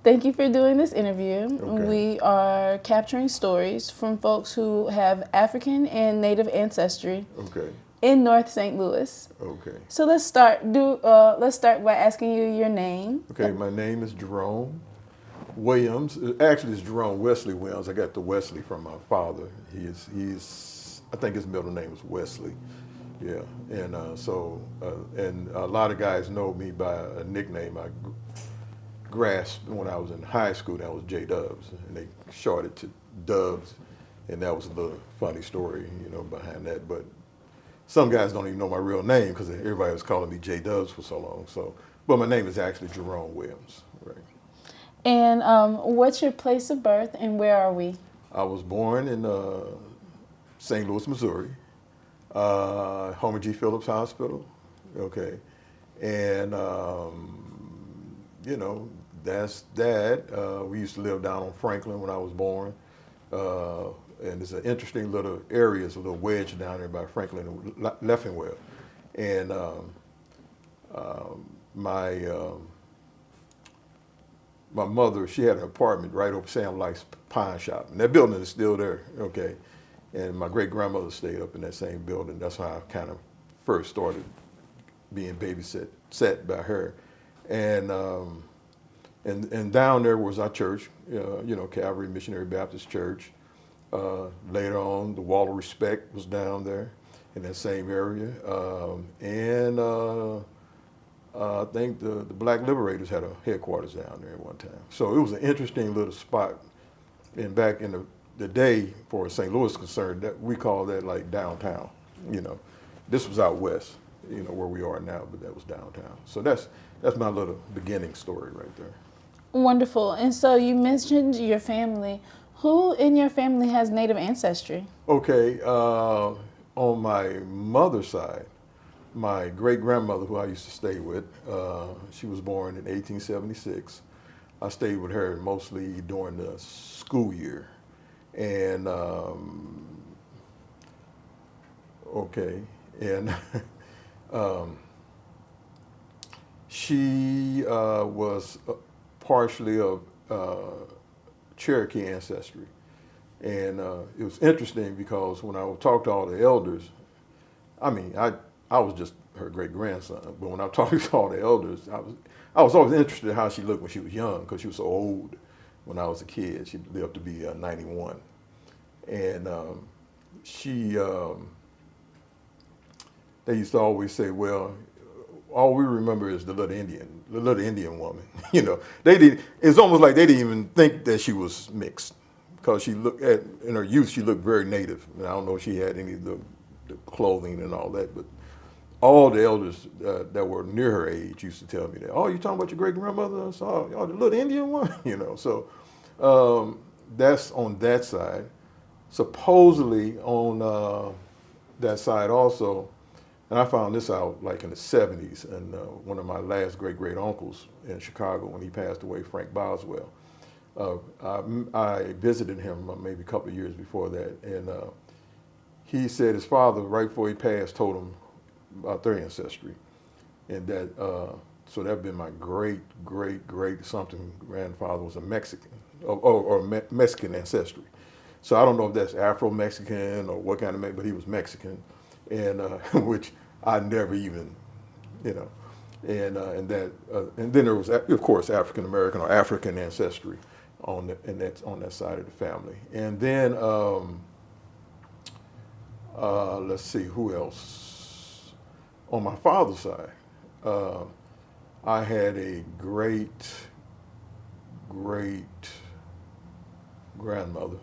Thank you for doing this interview. Okay. We are capturing stories from folks who have African and Native ancestry Okay. in North St. Louis. Okay. So let's start. Let's start by asking you your name. Okay. My name is Jerome Williams. Actually, it's Jerome Wesley Williams. I got the Wesley from my father. He's I think his middle name is Wesley. Yeah. And and a lot of guys know me by a nickname I grasped when I was in high school. That was JDubz, and they shorted to Dubs, and that was a little funny story, behind that. But some guys don't even know my real name because everybody was calling me JDubz for so long. So, but my name is actually Jerome Williams. Right. And what's your place of birth and where are we? I was born in St. Louis, Missouri, Homer G. Phillips Hospital. Okay, and that's that. We used to live down on Franklin when I was born. And it's an interesting little area. It's a little wedge down there by Franklin and Leffingwell. And my my mother, she had an apartment right over Sam Like's Pine Shop. And that building is still there, okay? And my great-grandmother stayed up in that same building. That's how I kind of first started being babysat by her. And down there was our church, Calvary Missionary Baptist Church. Later on, the Wall of Respect was down there in that same area. I think the Black Liberators had a headquarters down there at one time. So it was an interesting little spot. And back in the day, for St. Louis concerned, that we call that like downtown. This was out west, where we are now, but that was downtown. So that's my little beginning story right there. Wonderful. And so you mentioned your family. Who in your family has Native ancestry? Okay, on my mother's side, my great-grandmother, who I used to stay with, she was born in 1876. I stayed with her mostly during the school year. And, she was partially of Cherokee ancestry. And it was interesting because when I would talk to all the elders, I was just her great grandson, but when I talked to all the elders, I was always interested in how she looked when she was young because she was so old when I was a kid. She lived to be 91. And they used to always say, well, all we remember is the little Indian woman. It's almost like they didn't even think that she was mixed because in her youth, she looked very native. And I don't know if she had any of the clothing and all that, but all the elders that were near her age used to tell me that, oh, you talking about your great grandmother? So, oh, the little Indian one, So that's on that side. Supposedly on that side also, and I found this out like in the 70s, and one of my last great uncles in Chicago when he passed away, Frank Boswell. I visited him maybe a couple of years before that, and he said his father, right before he passed, told him about their ancestry, and that so that'd been my great something grandfather was a Mexican or Mexican ancestry. So I don't know if that's Afro-Mexican or what kind of, but he was Mexican, and which I never even, and then there was of course African American or African ancestry on that side of the family, and then let's see who else on my father's side. I had a great grandmother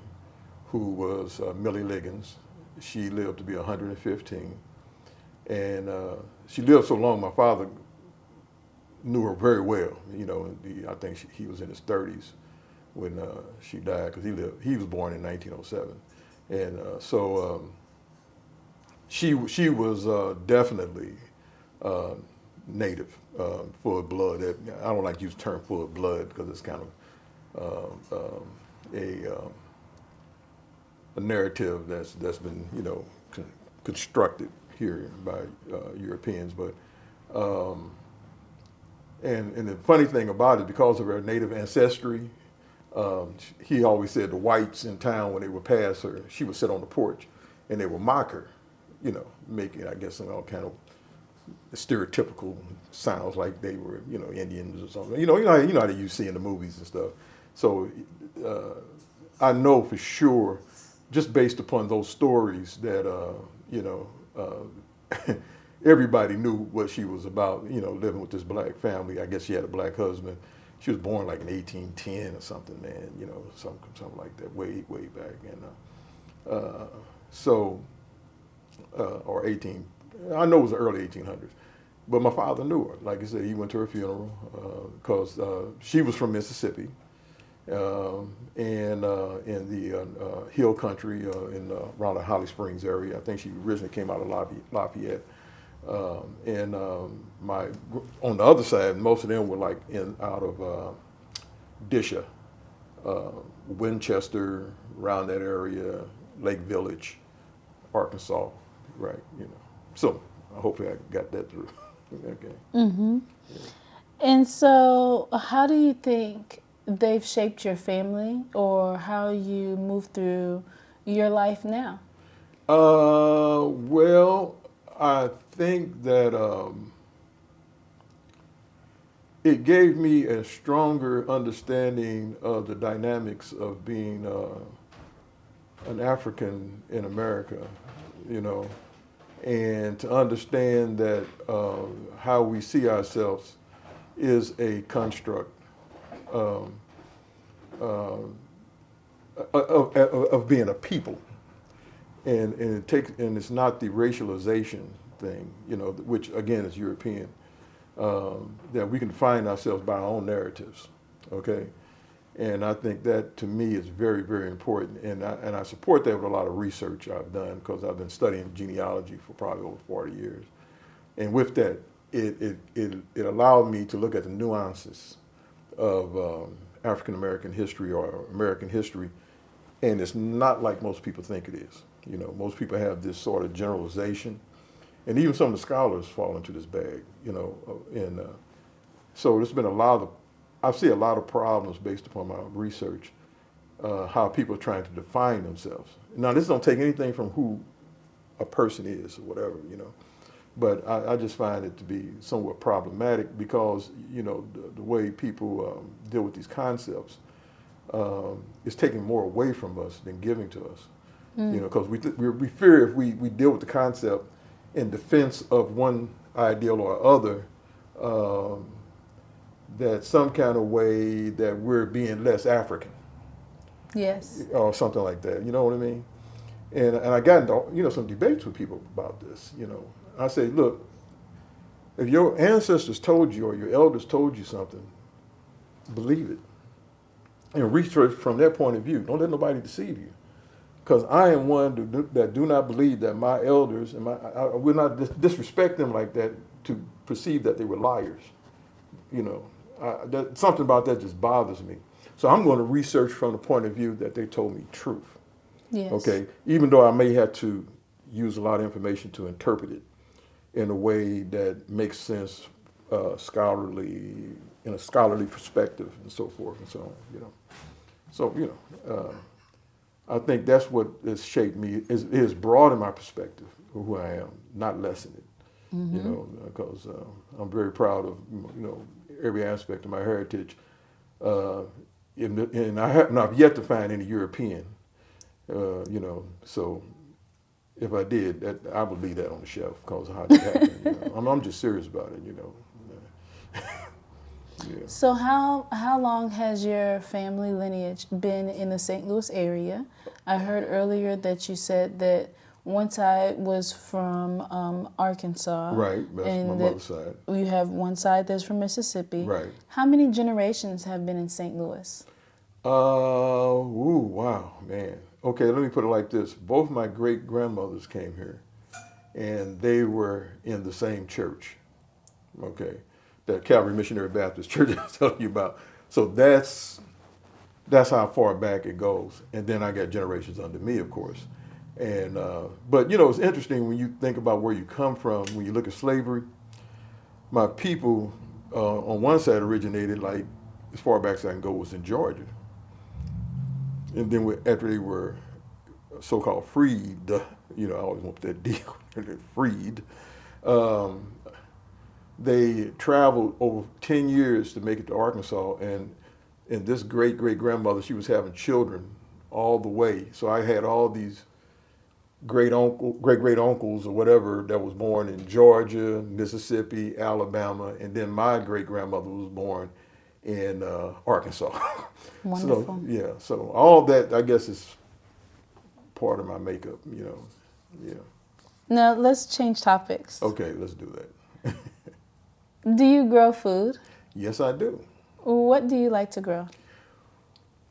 who was Millie Liggins. She lived to be 115. And she lived so long, my father knew her very well. I think he was in his 30s when she died because he was born in 1907. And she was definitely native, full of blood. I don't like to use the term full of blood because it's kind of a narrative that's been constructed here by Europeans, but And the funny thing about it, because of her native ancestry, he always said the whites in town, when they would pass her, she would sit on the porch and they would mock her, making, I guess, some all kind of stereotypical sounds like they were, Indians or something. You know how you see in the movies and stuff. So I know for sure, just based upon those stories, that everybody knew what she was about. Living with this black family. I guess she had a black husband. She was born like in 1810 or something, man. Something like that, way back. And or 18. I know it was the early 1800s. But my father knew her. Like I said, he went to her funeral because she was from Mississippi, and in the hill country around the Holly Springs area. I think she originally came out of Lafayette. On the other side, most of them were like out of Disha, Winchester, around that area, Lake Village, Arkansas, right? So hopefully I got that through. Okay. Mm-hmm. And so, how do you think they've shaped your family, or how you move through your life now? Well, I think that it gave me a stronger understanding of the dynamics of being an African in America, and to understand that how we see ourselves is a construct of being a people, and it's not the racialization thing, which again is European, that we can define ourselves by our own narratives, okay. And I think that, to me, is very, very important. And I support that with a lot of research I've done, because I've been studying genealogy for probably over 40 years. And with that, it allowed me to look at the nuances of African American history or American history. And it's not like most people think it is. Most people have this sort of generalization. And even some of the scholars fall into this bag, and so there's been I see a lot of problems based upon my research, how people are trying to define themselves. Now, this don't take anything from who a person is or whatever, but I just find it to be somewhat problematic, because, the way people deal with these concepts is taking more away from us than giving to us, because we fear if we deal with the concept in defense of one ideal or other, that some kind of way that we're being less African. Yes. Or something like that. You know what I mean? And I got into some debates with people about this. I say, look, if your ancestors told you or your elders told you something, believe it, and research from their point of view. Don't let nobody deceive you, because I am one that do not believe that my elders and I will not disrespect them like that to perceive that they were liars. Something about that just bothers me. So I'm going to research from the point of view that they told me truth. Yes. Okay. Even though I may have to use a lot of information to interpret it in a way that makes sense, in a scholarly perspective, and so forth and so on. So I think that's what has shaped me. Is broadened my perspective of who I am, not lessen it. Mm-hmm. Because I'm very proud of every aspect of my heritage, and I've yet to find any European, so if I did, I would leave that on the shelf, because of how it happened. I'm just serious about it, Yeah. So how long has your family lineage been in the St. Louis area? I heard earlier that you said that one side was from Arkansas. Right, that's my mother's side. You have one side that's from Mississippi. Right. How many generations have been in St. Louis? Wow, man. Okay, let me put it like this. Both my great-grandmothers came here, and they were in the same church, okay, that Calvary Missionary Baptist Church I was telling you about. So that's how far back it goes. And then I got generations under me, of course. And but it's interesting when you think about where you come from. When you look at slavery, my people on one side originated like as far back as I can go was in Georgia, and then after they were so-called freed, I always want that deal, freed. Um, they traveled over 10 years to make it to Arkansas, and this great-great-grandmother, she was having children all the way. So I had all these great-great-uncles or whatever that was born in Georgia, Mississippi, Alabama, and then my great-grandmother was born in Arkansas. Wonderful. So, yeah, so all that, I guess, is part of my makeup. Yeah. Now let's change topics. Okay, let's do that. Do you grow food? Yes, I do. What do you like to grow?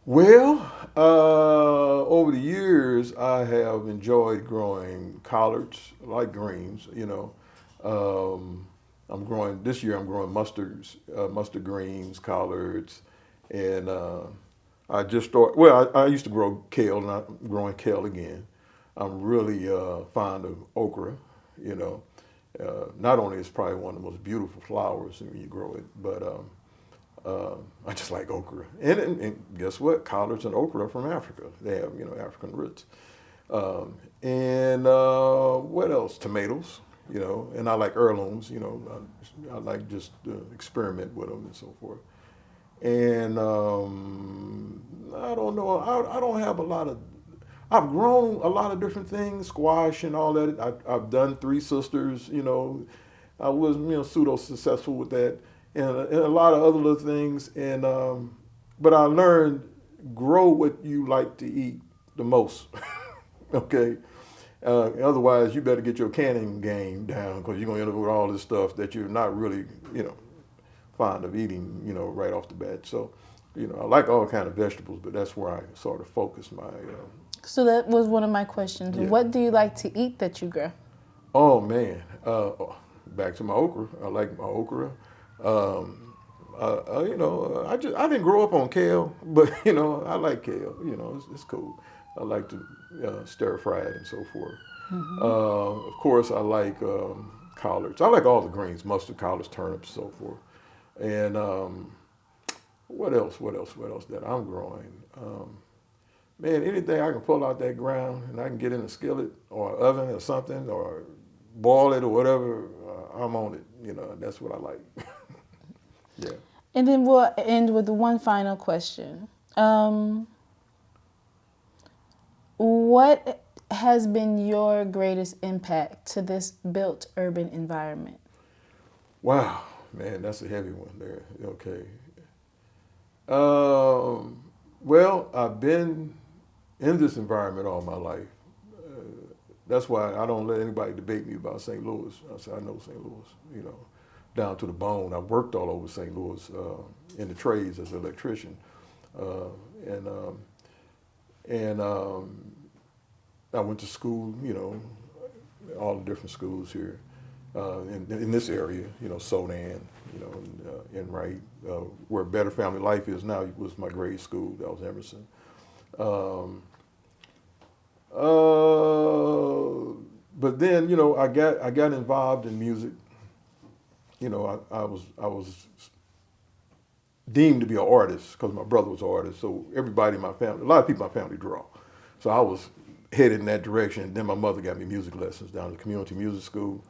Well, over the years, I have enjoyed growing collards, like greens. This year I'm growing mustard greens, collards, and I just started. Well, I used to grow kale, and I'm growing kale again. I'm really fond of okra. You know, not only is it probably one of the most beautiful flowers when you grow it, but I just like okra. And guess what? Collards and okra are from Africa. They have African roots. And what else? Tomatoes. And I like heirlooms. I like just experiment with them and so forth. And I don't know. I don't have a lot of. I've grown a lot of different things, squash and all that. I've done Three Sisters. I was pseudo successful with that, and a lot of other little things. And but I learned grow what you like to eat the most. Okay. Otherwise, you better get your canning game down because you're gonna end up with all this stuff that you're not really fond of eating right off the bat. So I like all kind of vegetables, but that's where I sort of focus my. So that was one of my questions. Yeah. What do you like to eat that you grow? Oh man, back to my okra. I like my okra. I didn't grow up on kale, but I like kale. It's cool. I like to stir fry it and so forth. Mm-hmm. Of course, I like collards. I like all the greens: mustard, collards, turnips, so forth. And what else? What else that I'm growing? Man, anything I can pull out that ground and I can get in a skillet or oven or something or boil it or whatever, I'm on it. That's what I like. Yeah. And then we'll end with one final question. What has been your greatest impact to this built urban environment? Wow, man, that's a heavy one there. Okay. Well, I've been in this environment all my life. That's why I don't let anybody debate me about St. Louis. I say I know St. Louis, down to the bone. I worked all over St. Louis in the trades as an electrician, and I went to school, all the different schools here in this area, Sodan, and Wright, where Better Family Life is now was my grade school. That was Emerson. But then, I got involved in music. I was deemed to be an artist because my brother was an artist. So everybody in my family, a lot of people in my family draw. So I was headed in that direction. Then my mother got me music lessons down at the community music school.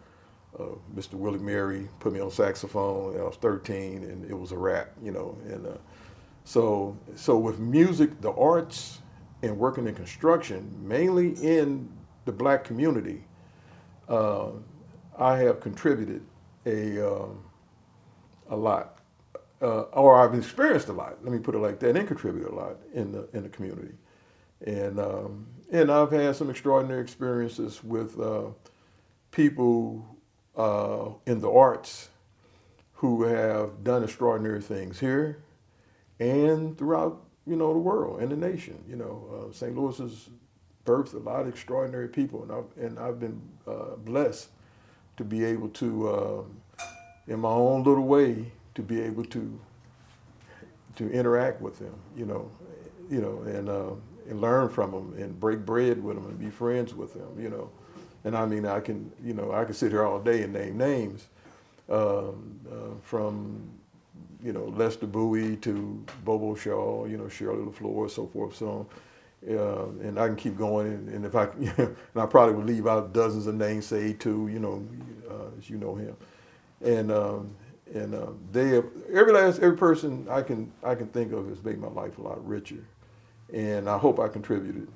Mr. Willie Mary put me on saxophone. I was 13, and it was a rap, And so with music, the arts, and working in construction, mainly in the black community, I have contributed a lot, or I've experienced a lot. Let me put it like that, and contributed a lot in the community, and I've had some extraordinary experiences with people in the arts who have done extraordinary things here and throughout the world and the nation. St. Louis has birthed a lot of extraordinary people, and I've been blessed to be able to, in my own little way, to be able to interact with them, and learn from them and break bread with them and be friends with them, And I mean, I can sit here all day and name names, from Lester Bowie to Bobo Shaw, Shirley LaFleur, so forth, so on. And I can keep going, and if I, and I probably would leave out dozens of names, say too, as you know him, and they have, every person I can think of has made my life a lot richer, and I hope I contributed,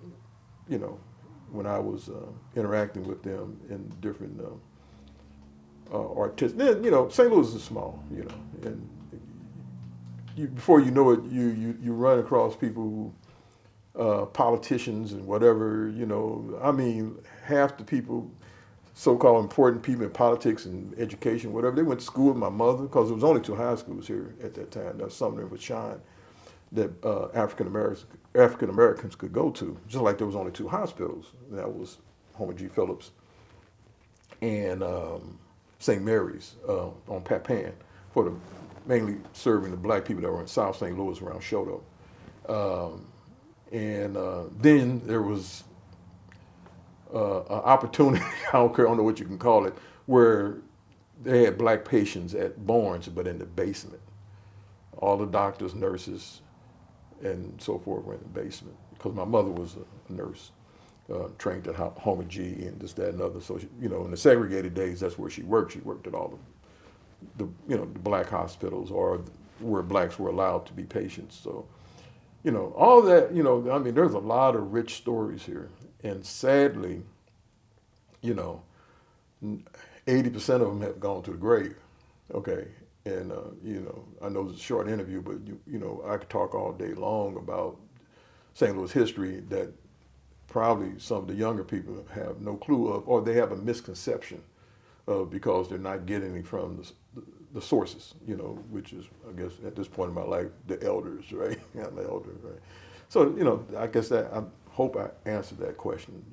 when I was interacting with them in different artists. Then St. Louis is small, and before you know it, you run across people who. Politicians and whatever, I mean, half the people, so-called important people in politics and education, whatever, they went to school with my mother, because there was only 2 high schools here at that time. That's Sumner and Shine that African Americans could go to, just like there was only 2 hospitals. That was Homer G. Phillips and St. Mary's on Papan, mainly serving the black people that were in South St. Louis around Shoto. And then there was an opportunity, I don't know what you can call it, where they had black patients at Barnes, but in the basement. All the doctors, nurses, and so forth were in the basement, because my mother was a nurse, trained at Homer G. and this, that, and other. So, in the segregated days, that's where she worked. She worked at all the black hospitals, or where blacks were allowed to be patients. So. All that, I mean, there's a lot of rich stories here. And sadly, 80% of them have gone to the grave, okay? And, I know it's a short interview, but, I could talk all day long about St. Louis history that probably some of the younger people have no clue of, or they have a misconception of, because they're not getting it from the sources, which is, I guess, at this point in my life, the elders, right? I'm an elder, right? So, I guess I hope I answered that question.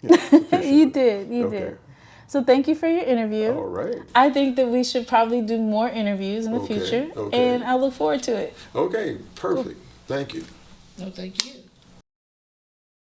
You did. Okay. Did. So thank you for your interview. All right. I think that we should probably do more interviews in the future, okay. and I look forward to it. Okay, perfect. Thank you. No, thank you.